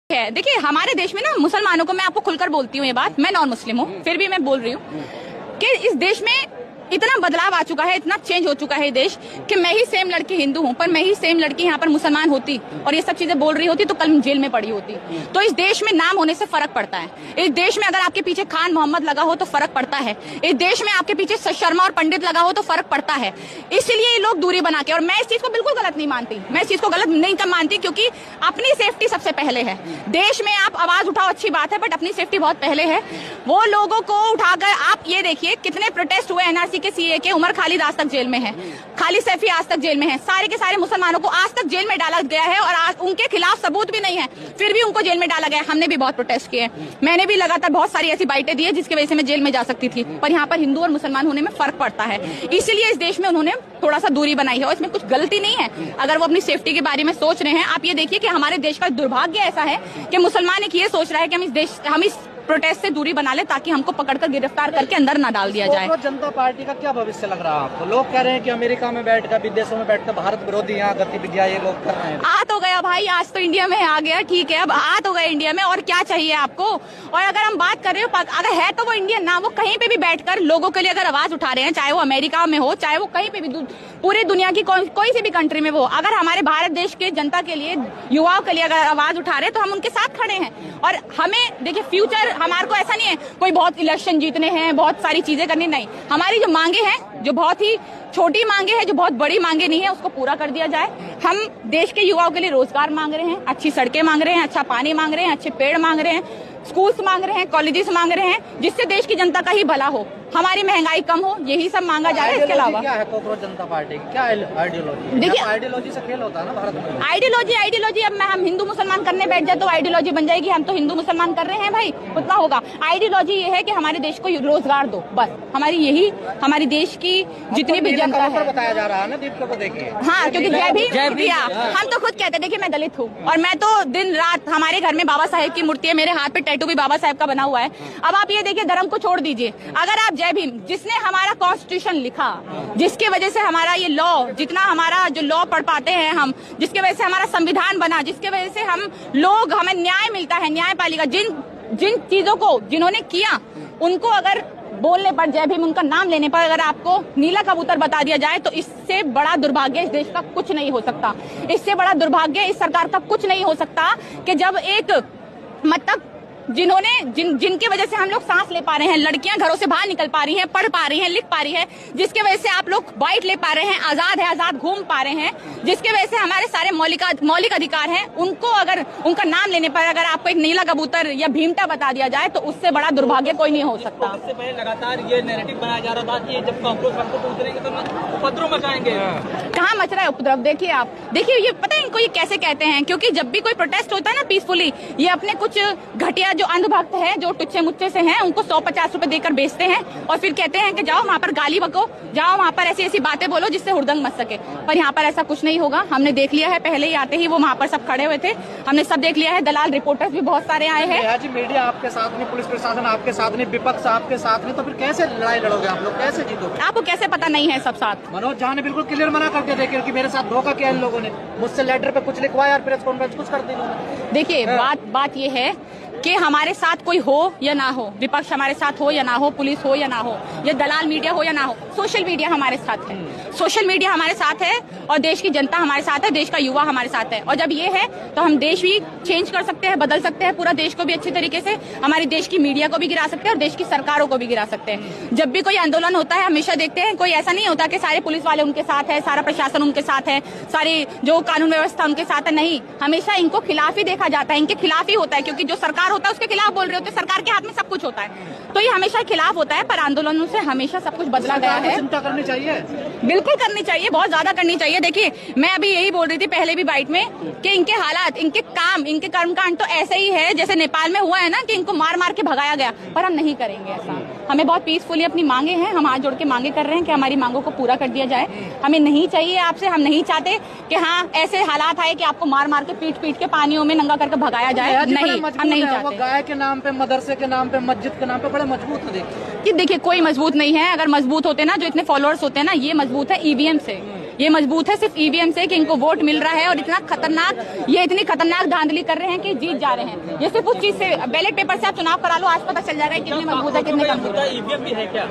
है। देखिए हमारे देश में ना मुसलमानों को, मैं आपको खुलकर बोलती हूँ ये बात, मैं नॉन मुस्लिम हूँ फिर भी मैं बोल रही हूँ कि इस देश में इतना बदलाव आ चुका है, इतना चेंज हो चुका है देश कि मैं ही सेम लड़की हिंदू हूँ पर मैं ही सेम लड़की यहाँ पर मुसलमान होती और ये सब चीजें बोल रही होती तो कल जेल में पड़ी होती। तो इस देश में नाम होने से फर्क पड़ता है। इस देश में अगर आपके पीछे खान मोहम्मद लगा हो तो फर्क पड़ता है। इस देश में आपके पीछे शर्मा और पंडित लगा हो तो फर्क पड़ता है। इसलिए ये लोग दूरी बना के, और मैं इस चीज को बिल्कुल गलत नहीं मानती, मैं इस चीज को गलत नहीं मानती क्योंकि अपनी सेफ्टी सबसे पहले है। देश में आप आवाज उठाओ अच्छी बात है बट अपनी सेफ्टी बहुत पहले है। वो लोगों को उठाकर आप ये देखिए कितने प्रोटेस्ट हुए एनआरसी के, सीए के। उमर खालिद आज तक जेल में है, खालिद सैफी आज तक जेल में है, सारे के सारे मुसलमानों को आज तक जेल में डाला गया है और आज उनके खिलाफ सबूत भी नहीं है फिर भी उनको जेल में डाला गया। हमने भी बहुत प्रोटेस्ट किए, मैंने भी लगातार बहुत सारी ऐसी बाइटें दी है जिसकी वजह से मैं जेल में जा सकती थी, पर यहाँ पर हिंदू और मुसलमान होने में फर्क पड़ता है। इसीलिए इस देश में उन्होंने थोड़ा सा दूरी बनाई है और इसमें कुछ गलती नहीं है अगर वो अपनी सेफ्टी के बारे में सोच रहे हैं। आप ये देखिए कि हमारे देश का दुर्भाग्य ऐसा है कि मुसलमान एक ये सोच रहा है कि हम इस प्रोटेस्ट से दूरी बना ले ताकि हमको पकड़कर गिरफ्तार करके अंदर ना डाल दिया जाए। जनता पार्टी का क्या भविष्य लग रहा है आपको? लोग कह रहे हैं कि अमेरिका में बैठकर, विदेशों में बैठकर भारत विरोधी यहाँ गतिविधियां ये लोग कर रहे हैं। आ तो गया भाई, आज तो इंडिया में आ गया, ठीक है, अब आ तो गए इंडिया में और क्या चाहिए आपको। और अगर हम बात कर रहे हो अगर है तो वो इंडियन ना, वो कहीं पे भी बैठकर लोगों के लिए अगर आवाज उठा रहे हैं, चाहे वो अमेरिका में हो चाहे वो कहीं पे भी पूरी दुनिया की कोई सी भी कंट्री में वो, अगर हमारे भारत देश के जनता के लिए, युवाओं के लिए अगर आवाज उठा रहे हैं तो हम उनके साथ खड़े हैं। और हमें देखिए फ्यूचर हमारे को ऐसा नहीं है कोई बहुत इलेक्शन जीतने हैं, बहुत सारी चीजें करनी, नहीं। हमारी जो मांगे हैं, जो बहुत ही छोटी मांगे हैं, जो बहुत बड़ी मांगे नहीं है, उसको पूरा कर दिया जाए। हम देश के युवाओं के लिए रोजगार मांग रहे हैं, अच्छी सड़कें मांग रहे हैं, अच्छा पानी मांग रहे हैं, अच्छे पेड़ मांग रहे हैं, स्कूल्स मांग रहे हैं, कॉलेजेस मांग रहे हैं, जिससे देश की जनता का ही भला हो, हमारी महंगाई कम हो, यही सब मांगा जा रहा है। इसके अलावा क्या है कॉकरोच जनता पार्टी की क्या आइडियोलॉजी? देखिए आइडियोलॉजी से खेल होता है ना भारत में। आइडियोलॉजी अब हम हिंदू मुसलमान करने बैठ जाए तो आइडियोलॉजी बन जाएगी, हम तो हिंदू मुसलमान कर रहे हैं भाई, उतना होगा। आइडियोलॉजी ये है कि हमारे देश को रोजगार दो, बस हमारी यही, हमारी देश की जितनी भी जनता है। बताया जा रहा है ना दीप को देखिए। हाँ, क्योंकि जय भीम, हम तो खुद कहते हैं, देखिए मैं दलित हूँ और मैं तो दिन रात, हमारे घर में बाबा साहेब की मूर्ति है, मेरे हाथ पे टैटू भी बाबा साहेब का बना हुआ है। अब आप ये देखिए, धर्म को छोड़ दीजिए, अगर आप जय भीम, जिसने हमारा कॉन्स्टिट्यूशन लिखा, जिसकी वजह से हमारा ये लॉ, जितना हमारा जो लॉ पढ़ पाते हैं हम, जिसकी वजह से हमारा संविधान बना, जिसकी वजह से हम लोग, हमें न्याय मिलता है, न्यायपालिका, जिन चीजों को जिन्होंने किया, उनको अगर बोलने पर, जय भीम, उनका नाम लेने पर अगर आपको नीला कबूतर बता दिया जाए तो इससे बड़ा दुर्भाग्य इस देश का कुछ नहीं हो सकता। इससे बड़ा दुर्भाग्य इस सरकार का कुछ नहीं हो सकता कि जब एक, मतलब जिन्होंने जिनकी वजह से हम लोग सांस ले पा रहे हैं, लड़कियां घरों से बाहर निकल पा रही हैं, पढ़ पा रही हैं, लिख पा रही है, जिसके वजह से आप लोग बाइट ले पा रहे हैं, आजाद है, आजाद घूम पा रहे हैं, जिसके वजह से हमारे सारे मौलिक अधिकार हैं, उनको अगर उनका नाम लेने पर अगर आपको एक नीला कबूतर या भीमटा बता दिया जाए तो उससे बड़ा दुर्भाग्य कोई नहीं हो सकता। इससे पहले लगातार ये नैरेटिव बनाया जा रहा था कि जब कॉकरोच हमको उतरेंगे तो उपद्रव मचाएंगे। कहाँ मच रहा है उपद्रव? देखिए आप देखिए, ये पता है इनको ये कैसे कहते हैं, क्योंकि जब भी कोई प्रोटेस्ट होता है ना पीसफुली, ये अपने कुछ घटिया जो अंधभक्त है, जो टुच्चे मुच्चे से हैं, उनको 150 रुपए देकर बेचते हैं और फिर कहते हैं कि जाओ वहाँ पर गाली बको, जाओ वहाँ पर ऐसी ऐसी बातें बोलो जिससे हुड़दंग मच सके। पर यहाँ पर ऐसा कुछ नहीं होगा, हमने देख लिया है, पहले ही आते ही वो वहाँ पर सब खड़े हुए थे, हमने सब देख लिया है, दलाल रिपोर्टर्स भी बहुत सारे आए हैं। मीडिया आपके साथ नहीं, पुलिस प्रशासन आपके साथ नहीं, विपक्ष आपके साथ नहीं, तो फिर कैसे लड़ाई लड़ोगे आप लोग, कैसे जीतोगे? आपको कैसे पता नहीं है सब साथ? मनोज झा ने बिल्कुल क्लियर मना कर दिया देखिए कि मेरे साथ धोखा किया इन लोगों ने, मुझसे लेटर पे कुछ लिखवाया और प्रेस कॉन्फ्रेंस कुछ कर दी इन्होंने। देखिए बात ये है कि हमारे साथ कोई हो या ना हो, विपक्ष हमारे साथ हो या ना हो, पुलिस हो या ना हो, या दलाल मीडिया हो या ना हो, सोशल मीडिया हमारे साथ है, सोशल मीडिया हमारे साथ है और देश की जनता हमारे साथ है, देश का युवा हमारे साथ है। और जब ये है तो हम देश भी चेंज कर सकते हैं, बदल सकते हैं, पूरा देश को भी अच्छे तरीके से, हमारे देश की मीडिया को भी गिरा सकते हैं और देश की सरकारों को भी गिरा सकते हैं। जब भी कोई आंदोलन होता है, हमेशा देखते हैं, कोई ऐसा नहीं होता कि सारे पुलिस वाले उनके साथ है, सारा प्रशासन उनके साथ है, सारी जो कानून व्यवस्था उनके साथ है, नहीं, हमेशा इनको खिलाफ ही देखा जाता है, इनके खिलाफ ही होता है, क्योंकि जो सरकार होता है उसके खिलाफ बोल रहे होते, सरकार के हाथ में सब कुछ होता है, तो ये हमेशा खिलाफ होता है। पर आंदोलनों से हमेशा सब कुछ बदला गया है। चिंता करनी चाहिए, बिल्कुल करनी चाहिए, बहुत ज्यादा करनी चाहिए। देखिए मैं अभी यही बोल रही थी पहले भी बाइट में कि इनके हालात, इनके काम, इनके कर्मकांड तो ऐसे ही है जैसे नेपाल में हुआ है ना, कि इनको मार मार के भगाया गया, पर हम नहीं करेंगे ऐसा। हमें बहुत पीसफुली अपनी मांगे हैं, हम हाथ जोड़ के मांगे कर रहे हैं कि हमारी मांगों को पूरा कर दिया जाए। हमें नहीं चाहिए आपसे, हम नहीं चाहते कि हाँ ऐसे हालात आए कि आपको मार मार के पीट के पानियों में नंगा करके भगाया जाए, नहीं, हम नहीं चाहते। गाय के नाम पे, मदरसे के नाम पे, मस्जिद के नाम पे बड़े मजबूत है। देखिए कोई मजबूत नहीं है, अगर मजबूत होते ना, जो इतने फॉलोअर्स होते हैं ना, ये मजबूत है ईवीएम से। ये मजबूत है सिर्फ ईवीएम से कि इनको वोट मिल रहा है और इतना खतरनाक, ये इतनी खतरनाक धांधली कर रहे हैं कि जीत जा रहे हैं। ये सिर्फ उस चीज से, बैलेट पेपर से आप चुनाव करा लो, आज पता चल जाएगा कितने मजबूत है कितने कमजोर है। ईवीएम भी है क्या?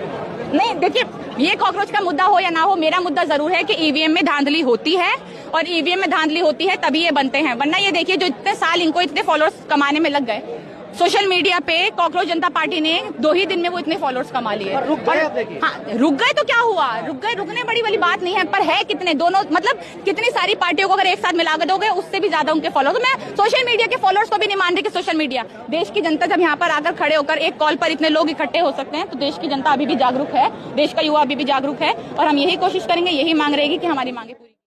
नहीं देखिए, ये कॉकरोच का मुद्दा हो या ना हो, मेरा मुद्दा जरूर है कि ईवीएम में धांधली होती है और ईवीएम में धांधली होती है तभी ये बनते हैं। वरना ये देखिए जो इतने साल इनको इतने फॉलोअर्स कमाने में लग गए सोशल मीडिया पे, कॉकरोच जनता पार्टी ने 2 ही दिन में वो इतने फॉलोअर्स कमा लिए। रुक गए आप देखिए। हाँ, रुक गए तो क्या हुआ, रुक गए, रुकने बड़ी वाली बात नहीं है, पर है कितने, दोनों मतलब कितनी सारी पार्टियों को अगर एक साथ मिला कर दोगे उससे भी ज्यादा उनके फॉलोअर्स। तो मैं सोशल मीडिया के फॉलोअर्स को भी नहीं मान रही कि सोशल मीडिया, देश की जनता जब यहाँ पर आकर खड़े होकर एक कॉल पर इतने लोग इकट्ठे हो सकते हैं तो देश की जनता अभी भी जागरूक है, देश का युवा अभी भी जागरूक है और हम यही कोशिश करेंगे, यही मांग रहेगी कि हमारी मांगे पूरी